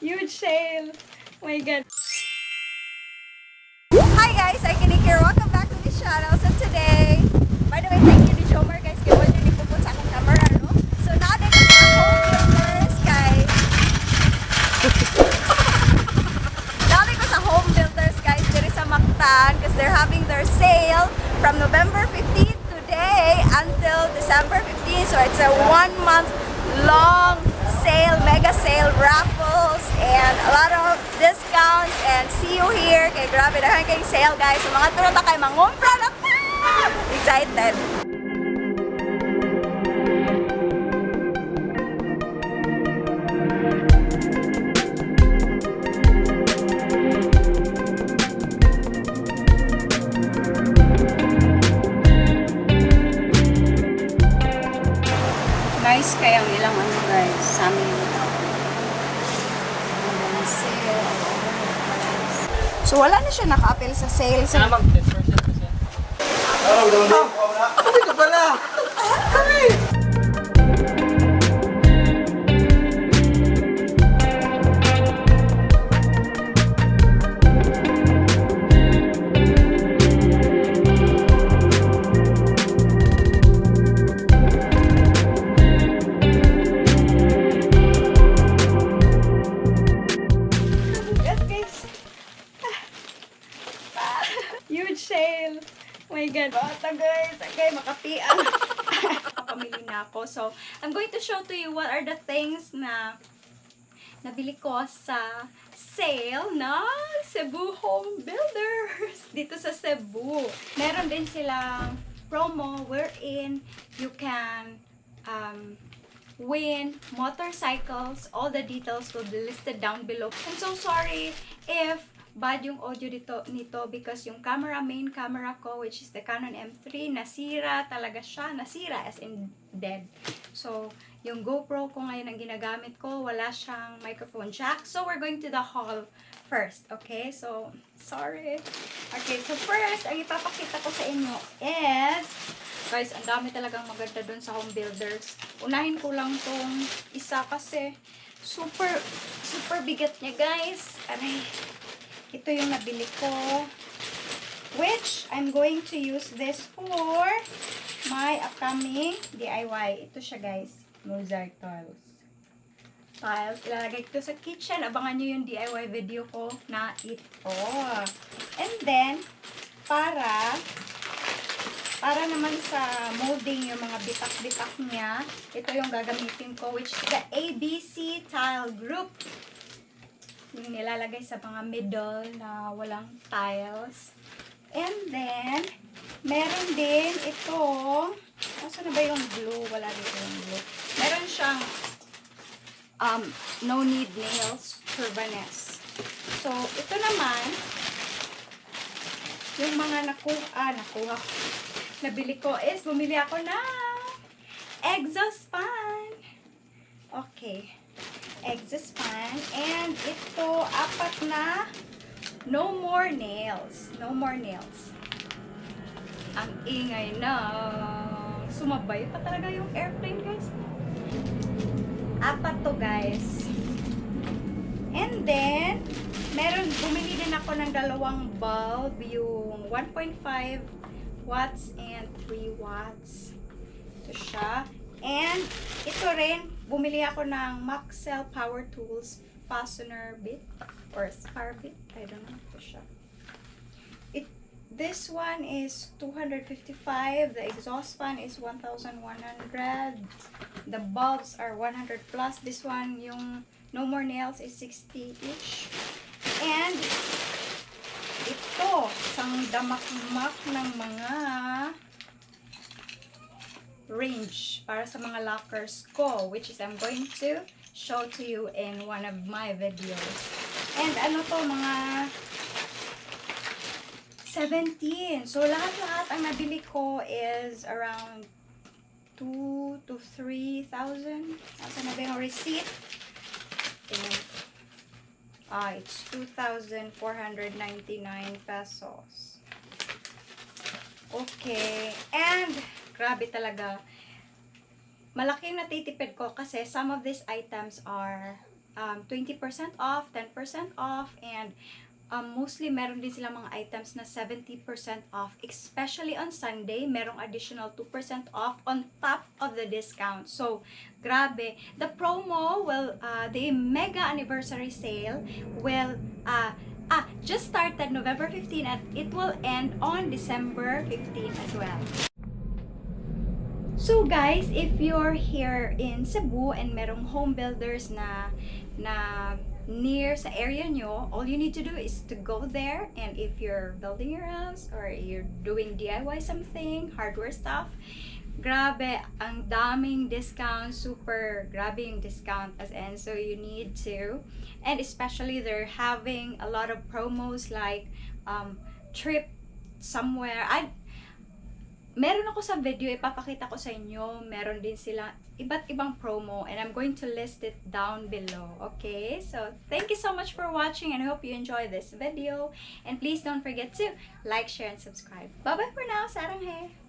Huge sale. Oh my god. Hi guys, Cykaniki here. Welcome back to this channel. So today, by the way, thank you ni Jomer guys kay wala ni puput sa akong camera, no? So now they got Homebuilders guys. Now they got sa Homebuilders guys. There is a Mactan because they're having their sale from November 15th today until December 15th. So it's a 1 month long sale, mega sale, raffles, and a lot of discounts. And see you here. Kay grabe na kay sale guys. So mga turot na kay mangumpra na. Excited. Guys, kaya ang ilang ano guys, sa amin. So wala na siya naka-appel sa sale. So, Sana mag-10% kasi. Kami ka pala! Kami! Huge sale. Oh my god. Bata guys. Okay, makapian. Pamili na ako. So, I'm going to show to you what are the things na nabili ko sa sale ng Cebu Homebuilders. Dito sa Cebu. Meron din silang promo wherein you can win motorcycles. All the details will be listed down below. I'm so sorry if bad yung audio nito because yung main camera ko, which is the Canon M3, nasira talaga siya. Nasira as in dead. So, yung GoPro ko ngayon ang ginagamit ko, wala siyang microphone jack. So, we're going to the haul first. Okay? So, sorry. Okay, so first, ang ipapakita ko sa inyo is, guys, ang dami talagang maganda dun sa Homebuilders. Unahin ko lang tong isa kasi super bigat niya, guys. Aray. Ito yung nabili ko, which I'm going to use this for my upcoming DIY. Ito siya guys, mosaic tiles. Ilalagay ko sa kitchen. Abangan nyo yung DIY video ko na ito. And then, para naman sa molding yung mga bitak-bitak niya, ito yung gagamitin ko, which is the ABC Tile Group. Yung nilalagay sa mga middle na walang tiles. And then, meron din ito. Asa na ba yung glue? Wala dito yung glue. Meron siyang no need nails Turbanes. So, ito naman, yung mga nabili ko is, bumili ako ng exhaust fan. Okay. Exhaust fan. And ito, 4 na no more nails. No more nails. Ang ingay na. Sumabay pa talaga yung airplane, guys. 4 to, guys. And then, bumili din ako ng 2 bulb. Yung 1.5 watts and 3 watts. Ito siya. And, ito rin, bumili ako ng Maxell Power Tools fastener bit or spar bit. I don't know. Ito siya. This one is 255. The exhaust fan is 1,100. The bulbs are 100 plus. This one, yung no more nails is 60-ish. And, ito, isang damak-mak ng mga range para sa mga lockers ko, which is I'm going to show to you in one of my videos. And ano to, mga 17. So lahat-lahat ang nabili ko is around 2,000 to 3,000. Asa na ba yung receipt? And, it's 2,499 pesos. Okay. And grabe talaga. Malaki yung natitipid ko kasi some of these items are 20% off, 10% off, and mostly meron din silang mga items na 70% off. Especially on Sunday, merong additional 2% off on top of the discount. So, grabe. The promo will, the mega anniversary sale will, just started November 15 and it will end on December 15 as well. So guys, if you're here in Cebu and merong home builders na near sa area nyo, all you need to do is to go there, and if you're building your house or you're doing DIY something, hardware stuff, grabe, ang daming discount, super grabe yung discount as in, so you need to, and especially they're having a lot of promos like trip somewhere. Meron ako sa video, ipapakita ko sa inyo. Meron din sila iba't ibang promo and I'm going to list it down below. Okay? So, thank you so much for watching and I hope you enjoy this video. And please don't forget to like, share, and subscribe. Bye-bye for now. Sarang he!